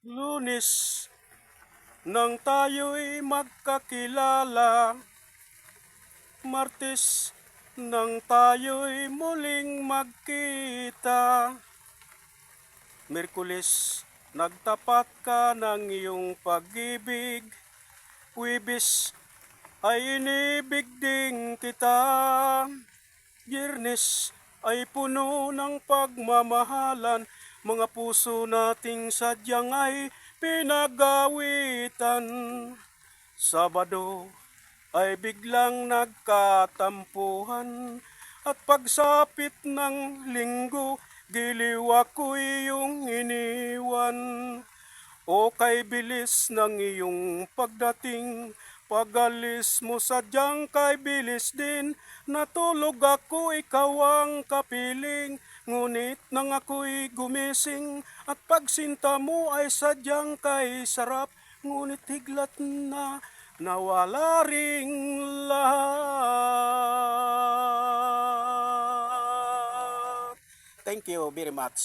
Lunes nang tayo'y magkakilala, Martes nang tayo'y muling magkita, Miyerkules nagtapat ka ng iyong pag-ibig, Huwebes ay inibig din kita, Biyernes ay puno ng pagmamahalan, mga puso nating sadyang ay pinagawitan. Sabado ay biglang nagkatampuhan, at pagsapit ng linggo, giliw ako'y iyong iniwan. O kay bilis ng iyong pagdating, pag-alis mo sadyang kay bilis din, natulog ako ikaw ang kapiling, ngunit nang ako'y gumising, at pagsinta mo ay sadyang kay sarap, ngunit higlat na nawala ring lahat. Thank you very much.